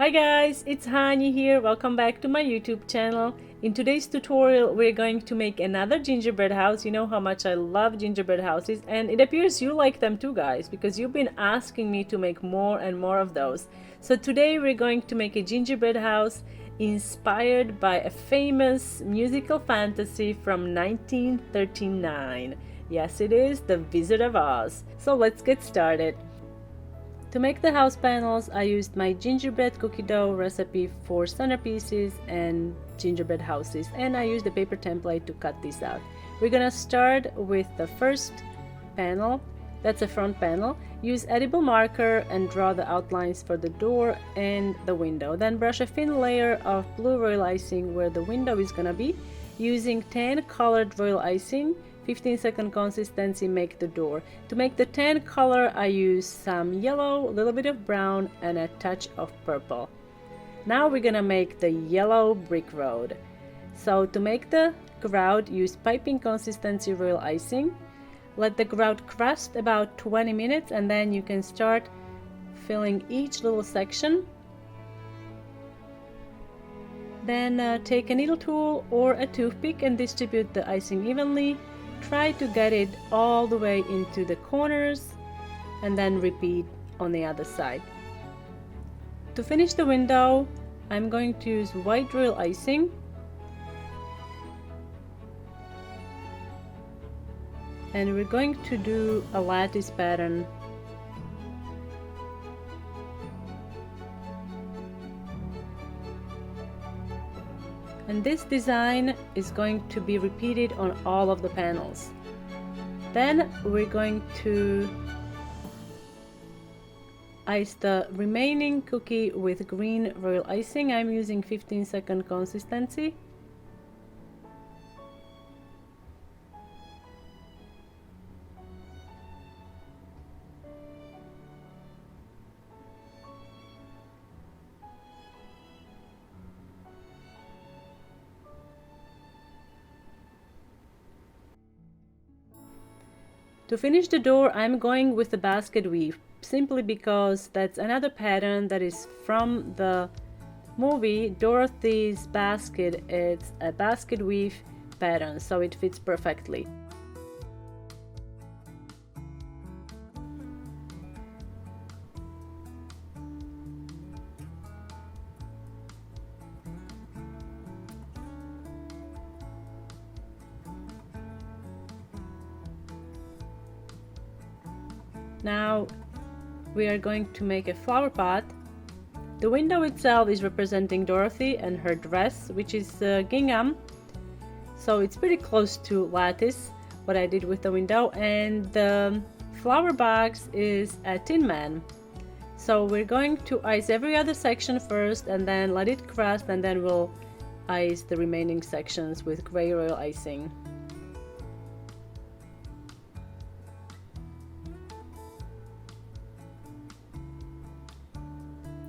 Hi guys, it's Hani here. Welcome back to my YouTube channel. In today's tutorial, we're going to make another gingerbread house. You know how much I love gingerbread houses, and it appears you like them too, guys, because you've been asking me to make more and more of those. So today we're going to make a gingerbread house inspired by a famous musical fantasy from 1939. Yes, it is The Wizard of Oz. So let's get started. To make the house panels, I used my gingerbread cookie dough recipe for centerpieces and gingerbread houses, and I used the paper template to cut these out. We're gonna start with the first panel. That's a front panel. Use edible marker and draw the outlines for the door and the window. Then brush a thin layer of blue royal icing where the window is gonna be. Using tan colored royal icing, 15-second consistency, make the door. To make the tan color, I use some yellow, a little bit of brown, and a touch of purple. Now we're gonna make the yellow brick road. So to make the grout, use piping consistency royal icing. Let the grout crust about 20 minutes, and then you can start filling each little section. Then take a needle tool or a toothpick and distribute the icing evenly. Try to get it all the way into the corners and then repeat on the other side. To finish the window, I'm going to use white royal icing and we're going to do a lattice pattern. And this design is going to be repeated on all of the panels. Then we're going to ice the remaining cookie with green royal icing. I'm using 15-second consistency. To finish the door, I'm going with the basket weave, simply because that's another pattern that is from the movie Dorothy's Basket. It's a basket weave pattern, so it fits perfectly. Now we are going to make a flower pot. The window itself is representing Dorothy and her dress, which is gingham, so it's pretty close to lattice, what I did with the window, and the flower box is a Tin Man. So we're going to ice every other section first and then let it crust, and then we'll ice the remaining sections with gray royal icing.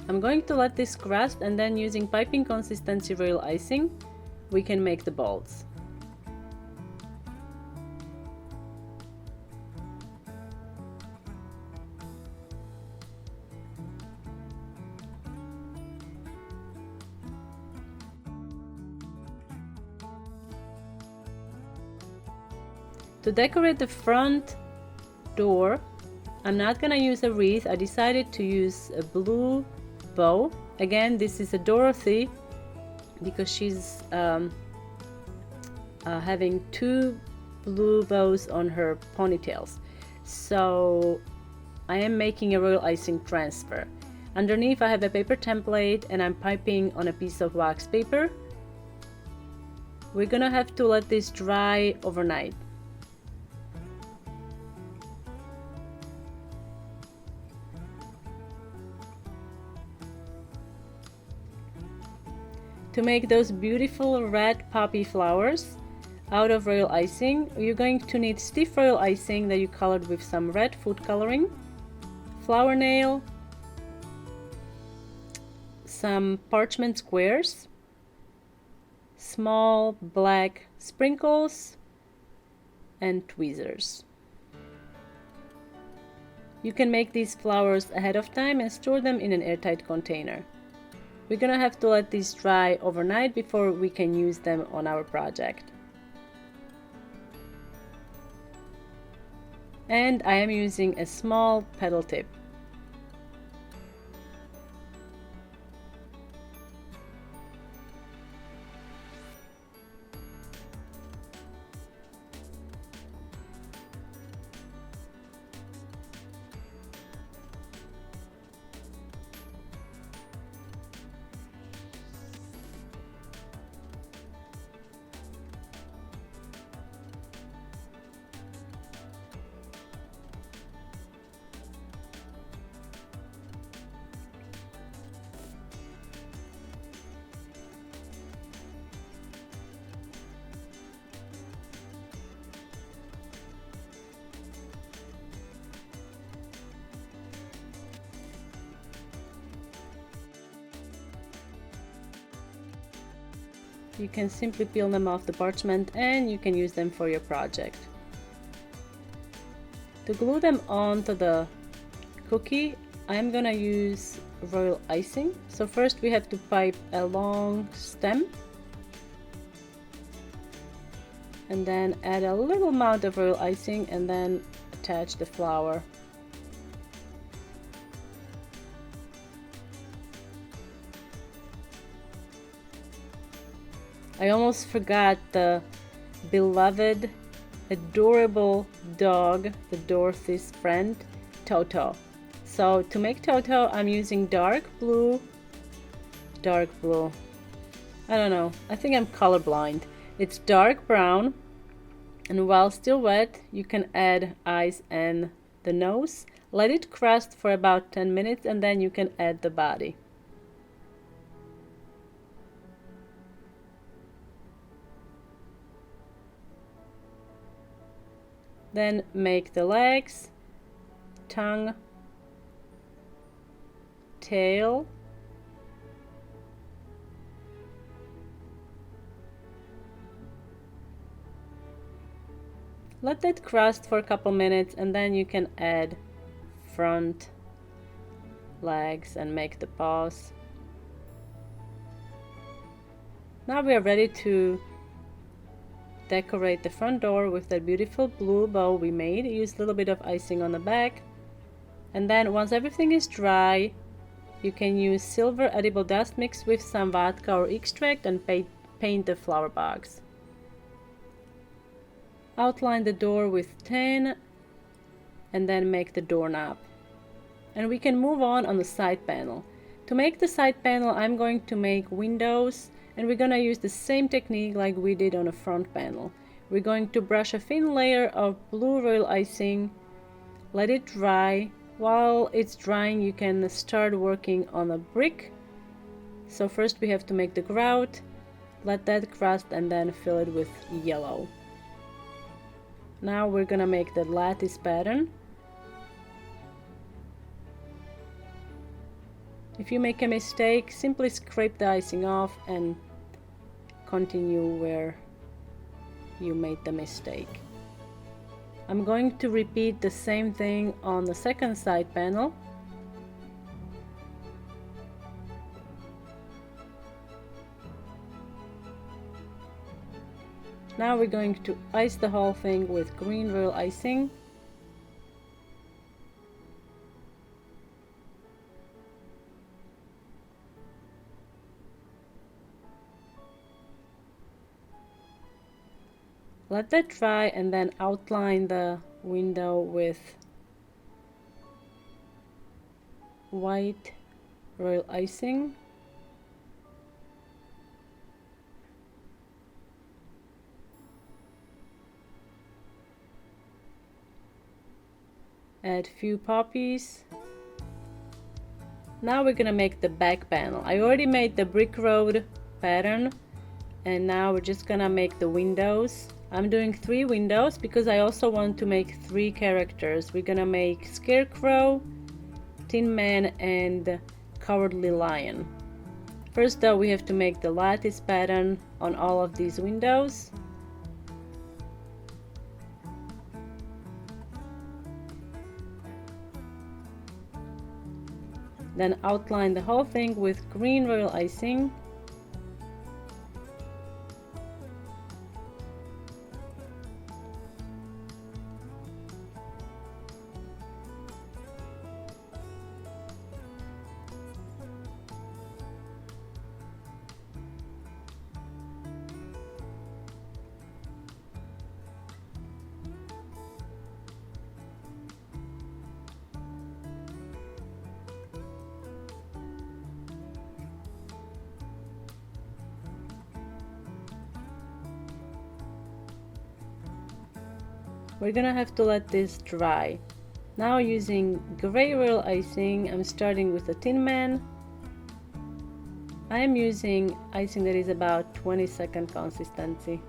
I'm going to let this crust, and then using piping consistency royal icing, we can make the balls. To decorate the front door, I'm not gonna use a wreath. I decided to use a blue bow. Again, this is a Dorothy because she's having two blue bows on her ponytails. So I am making a royal icing transfer. Underneath I have a paper template and I'm piping on a piece of wax paper. We're gonna have to let this dry overnight. To make those beautiful red poppy flowers out of royal icing, you're going to need stiff royal icing that you colored with some red food coloring, flower nail, some parchment squares, small black sprinkles, and tweezers. You can make these flowers ahead of time and store them in an airtight container. We're gonna have to let these dry overnight before we can use them on our project. And I am using a small petal tip. You can simply peel them off the parchment and you can use them for your project. To glue them onto the cookie, I'm gonna use royal icing. So first we have to pipe a long stem and then add a little amount of royal icing and then attach the flower. I almost forgot the beloved, adorable dog, the Dorothy's friend, Toto. So to make Toto, I'm using dark blue. I don't know, I think I'm colorblind. It's dark brown, and while still wet, you can add eyes and the nose. Let it crust for about 10 minutes and then you can add the body. Then make the legs, tongue, tail, let that crust for a couple minutes and then you can add front legs and make the paws. Now we are ready to decorate the front door with that beautiful blue bow we made. Use a little bit of icing on the back, and then once everything is dry, you can use silver edible dust mixed with some vodka or extract and paint the flower box. Outline the door with tan and then make the doorknob. And we can move on the side panel. To make the side panel, I'm going to make windows, and we're gonna use the same technique like we did on the front panel. We're going to brush a thin layer of blue royal icing, let it dry. While it's drying, you can start working on a brick. So first we have to make the grout, let that crust and then fill it with yellow. Now we're gonna make the lattice pattern. If you make a mistake, simply scrape the icing off and continue where you made the mistake. I'm going to repeat the same thing on the second side panel. Now we're going to ice the whole thing with green royal icing. Let that dry and then outline the window with white royal icing. Add few poppies. Now we're gonna make the back panel. I already made the brick road pattern, and now we're just gonna make the windows. I'm doing 3 windows because I also want to make 3 characters. We're gonna make Scarecrow, Tin Man, and Cowardly Lion. First though, we have to make the lattice pattern on all of these windows. Then outline the whole thing with green royal icing. We're gonna have to let this dry. Now using gray royal icing, I'm starting with a Tin Man. I am using icing that is about 20-second consistency.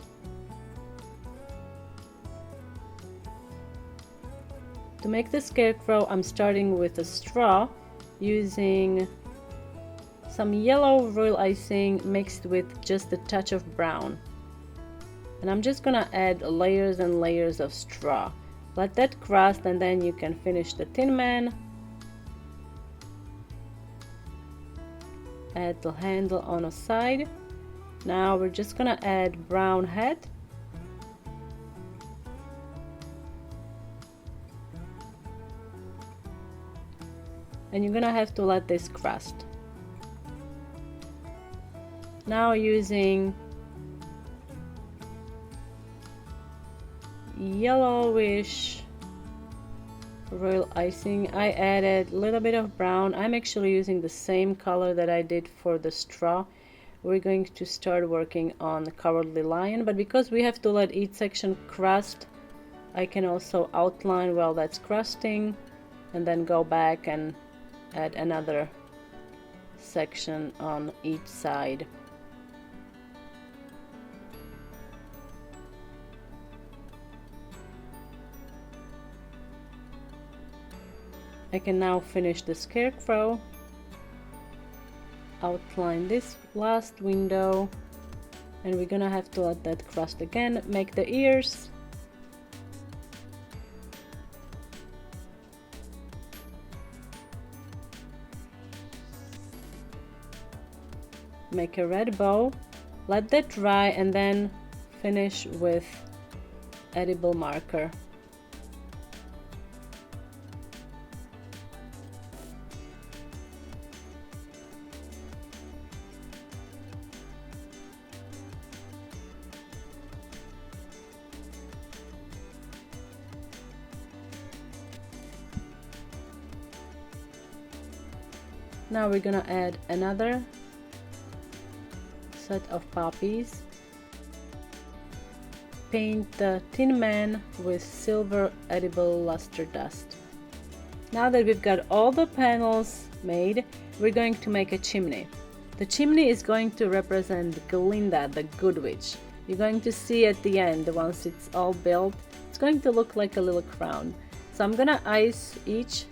To make the scarecrow, I'm starting with a straw using some yellow royal icing mixed with just a touch of brown. And I'm just gonna add layers and layers of straw. Let that crust and then you can finish the Tin Man. Add the handle on a side. Now we're just gonna add brown head. And you're gonna have to let this crust. Now using yellowish royal icing, I added a little bit of brown. I'm actually using the same color that I did for the straw. We're going to start working on the Cowardly Lion, but because we have to let each section crust, I can also outline while that's crusting and then go back and add another section on each side. I can now finish the scarecrow, outline this last window, and we're gonna have to let that crust again, make the ears. Make a red bow, let that dry, and then finish with edible marker. Now we're gonna add another set of poppies. Paint the Tin Man with silver edible luster dust. Now that we've got all the panels made, we're going to make a chimney. The chimney is going to represent Glinda, the Good Witch. You're going to see at the end, once it's all built, it's going to look like a little crown. So I'm gonna ice each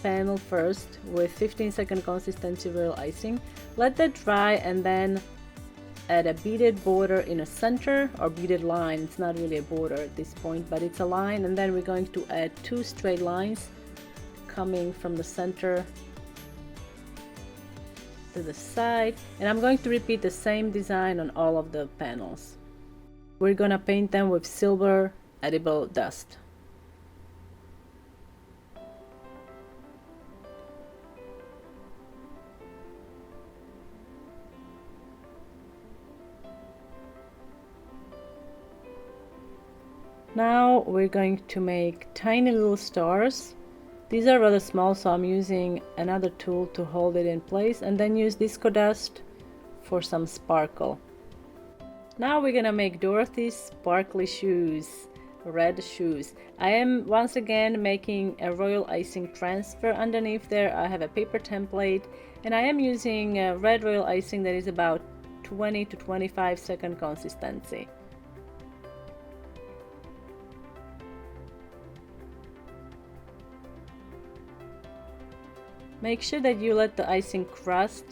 panel first with 15-second consistency royal icing. Let that dry and then add a beaded border in a center, or beaded line. It's not really a border at this point, but it's a line, and then we're going to add 2 straight lines coming from the center to the side, and I'm going to repeat the same design on all of the panels. We're gonna paint them with silver edible dust. Now we're going to make tiny little stars. These are rather small, so I'm using another tool to hold it in place, and then use disco dust for some sparkle. Now we're gonna make Dorothy's sparkly shoes, red shoes. I am once again making a royal icing transfer. Underneath there I have a paper template, and I am using a red royal icing that is about 20 to 25-second consistency. Make sure that you let the icing crust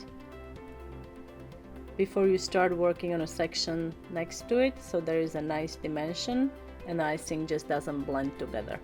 before you start working on a section next to it, so there is a nice dimension and the icing just doesn't blend together.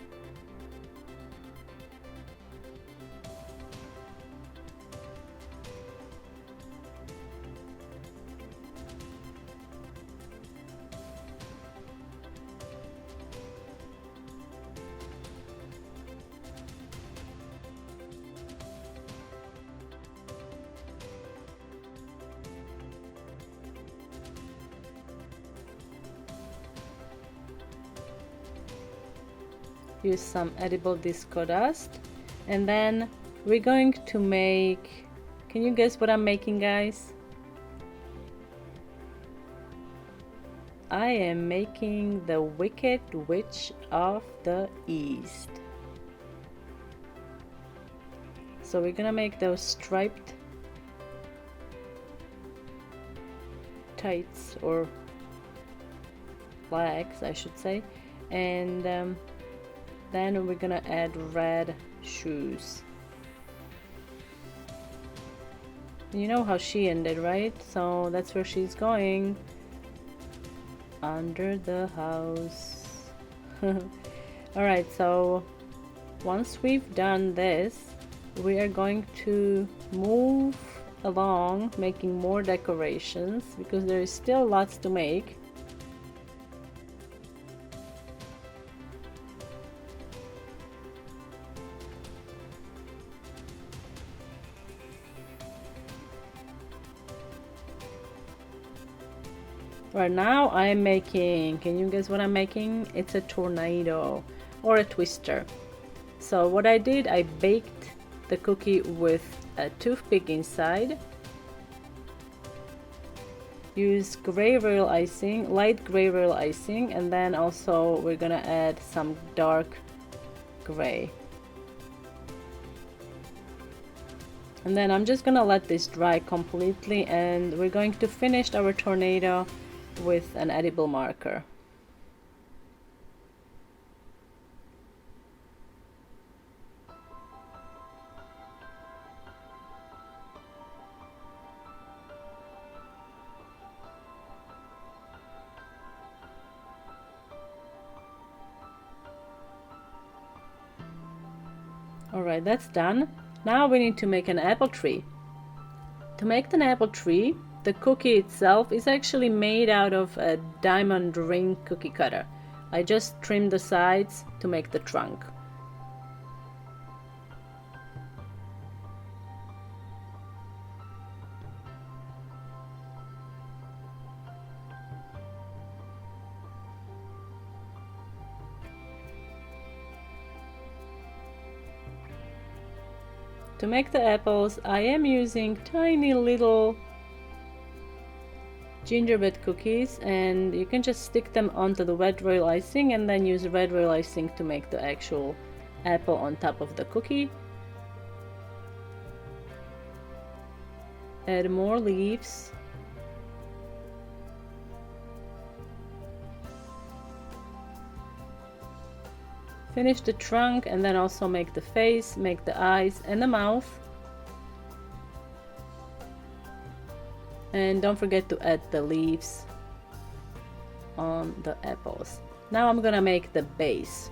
use some edible disco dust, and then we're going to make, can you guess what I'm making, guys? I am making the Wicked Witch of the East. So we're gonna make those striped tights, or flags I should say, and then we're gonna add red shoes. You know how she ended, right? So that's where she's going. Under the house. Alright, so once we've done this, we are going to move along making more decorations because there is still lots to make. Right now I'm making, can you guess what I'm making? It's a tornado or a twister. So what I did, I baked the cookie with a toothpick inside. Use gray royal icing, light gray royal icing, and then also we're gonna add some dark gray. And then I'm just gonna let this dry completely, and we're going to finish our tornado with an edible marker. Alright, that's done. Now we need to make an apple tree. To make an apple tree, the cookie itself is actually made out of a diamond ring cookie cutter. I just trimmed the sides to make the trunk. To make the apples, I am using tiny little gingerbread cookies, and you can just stick them onto the red royal icing and then use red royal icing to make the actual apple on top of the cookie. Add more leaves. Finish the trunk and then also make the face, make the eyes and the mouth. And don't forget to add the leaves on the apples. Now I'm gonna make the base.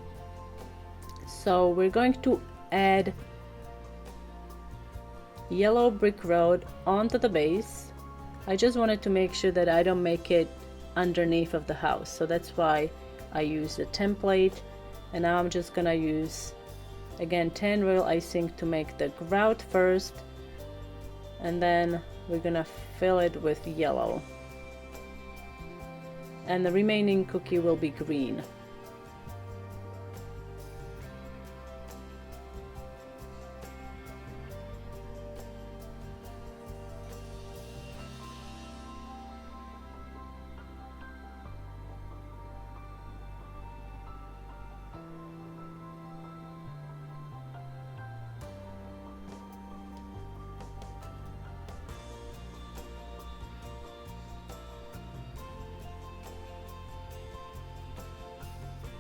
So we're going to add yellow brick road onto the base. I just wanted to make sure that I don't make it underneath of the house, so that's why I used a template. And now I'm just gonna use again 10 royal icing to make the grout first, and then we're gonna fill it with yellow, and the remaining cookie will be green.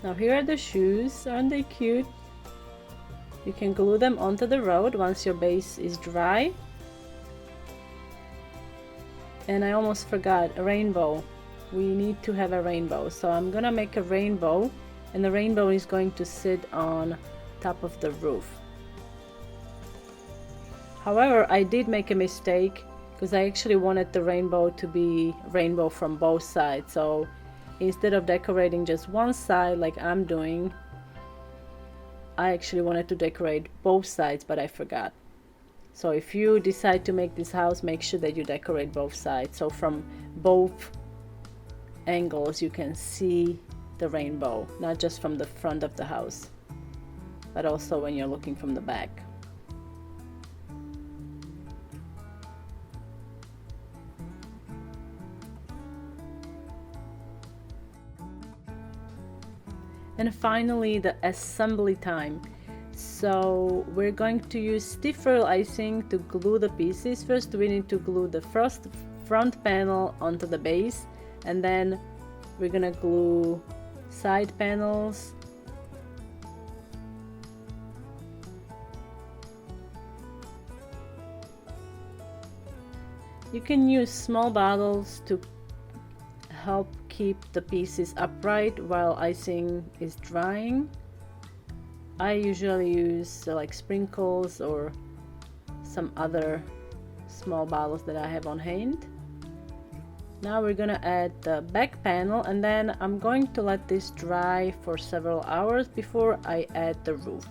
Now here are the shoes. Aren't they cute? You can glue them onto the road once your base is dry. And I almost forgot, a rainbow. We need to have a rainbow. So I'm gonna make a rainbow, and the rainbow is going to sit on top of the roof. However, I did make a mistake because I actually wanted the rainbow to be rainbow from both sides. So instead of decorating just one side like I'm doing, I actually wanted to decorate both sides, but I forgot. So if you decide to make this house, make sure that you decorate both sides, so from both angles you can see the rainbow, not just from the front of the house. but also when you're looking from the back. And finally, the assembly time. So we're going to use stiff foil icing to glue the pieces. First we need to glue the first front panel onto the base, and then we're gonna glue side panels. You can use small bottles to help keep the pieces upright while icing is drying. I usually use like sprinkles or some other small bottles that I have on hand. Now we're gonna add the back panel, and then I'm going to let this dry for several hours before I add the roof.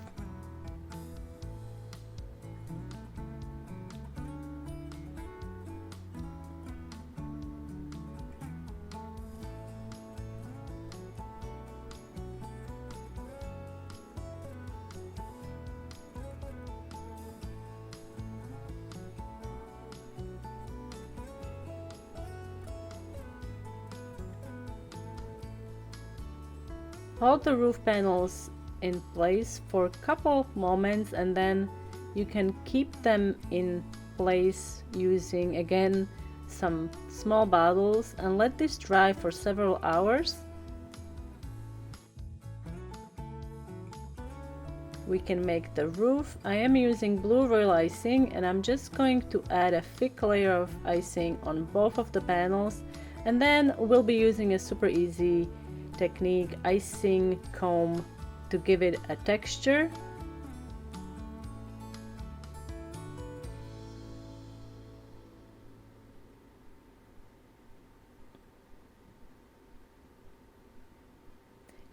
Hold the roof panels in place for a couple moments, and then you can keep them in place using again some small bottles and let this dry for several hours. We can make the roof. I am using blue royal icing, and I'm just going to add a thick layer of icing on both of the panels, and then we'll be using a super easy technique, icing comb, to give it a texture.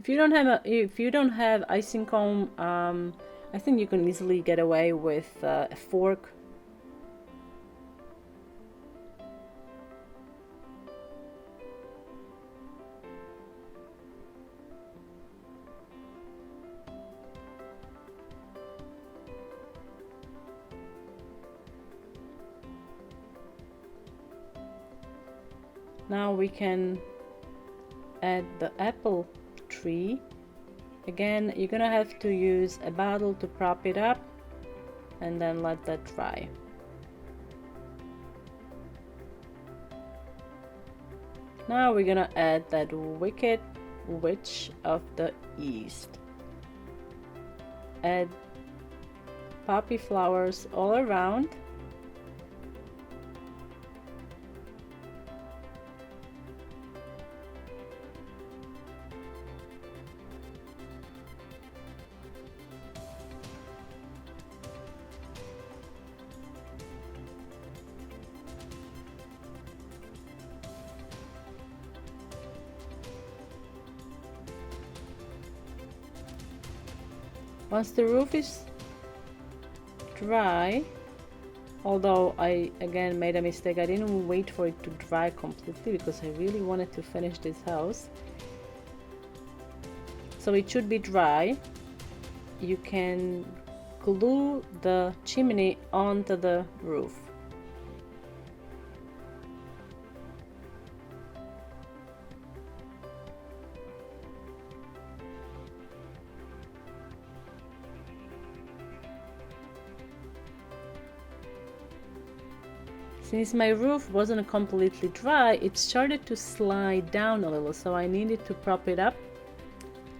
If you don't have icing comb, I think you can easily get away with a fork. Now we can add the apple tree. Again, you're gonna have to use a bottle to prop it up and then let that dry. Now we're gonna add that wicked witch of the east. Add poppy flowers all around. Once the roof is dry, although I again made a mistake, I didn't wait for it to dry completely because I really wanted to finish this house. So it should be dry. You can glue the chimney onto the roof. Since my roof wasn't completely dry, it started to slide down a little, so I needed to prop it up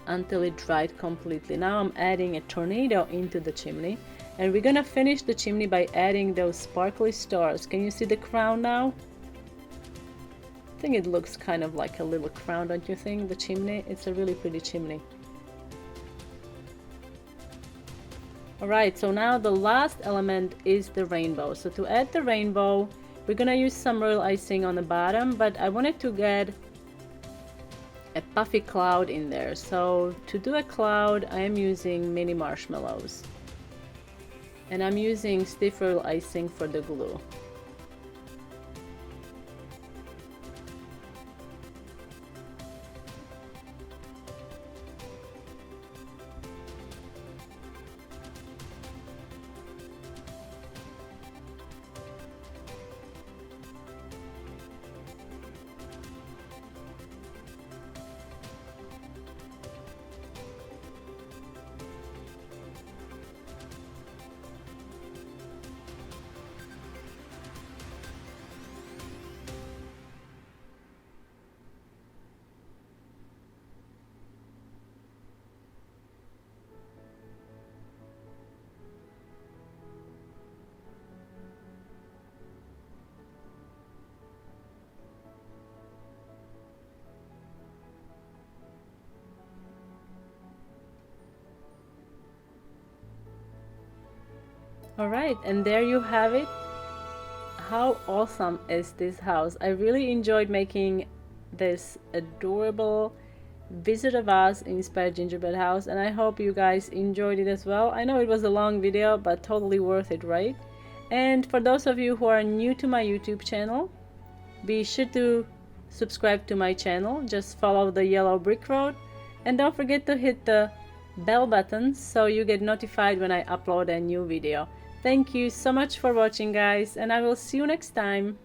until it dried completely. Now I'm adding a tornado into the chimney, and we're gonna finish the chimney by adding those sparkly stars. Can you see the crown now? I think it looks kind of like a little crown, don't you think? The chimney, it's a really pretty chimney. Alright, so now the last element is the rainbow. So to add the rainbow, we're gonna use some royal icing on the bottom, but I wanted to get a puffy cloud in there. So to do a cloud, I am using mini marshmallows. And I'm using stiff royal icing for the glue. Alright, and there you have it. How awesome is this house? I really enjoyed making this adorable Wizard of Oz inspired gingerbread house, and I hope you guys enjoyed it as well. I know it was a long video, but totally worth it, right? And for those of you who are new to my YouTube channel, be sure to subscribe to my channel. Just follow the yellow brick road, and don't forget to hit the bell button so you get notified when I upload a new video. Thank you so much for watching, guys, and I will see you next time.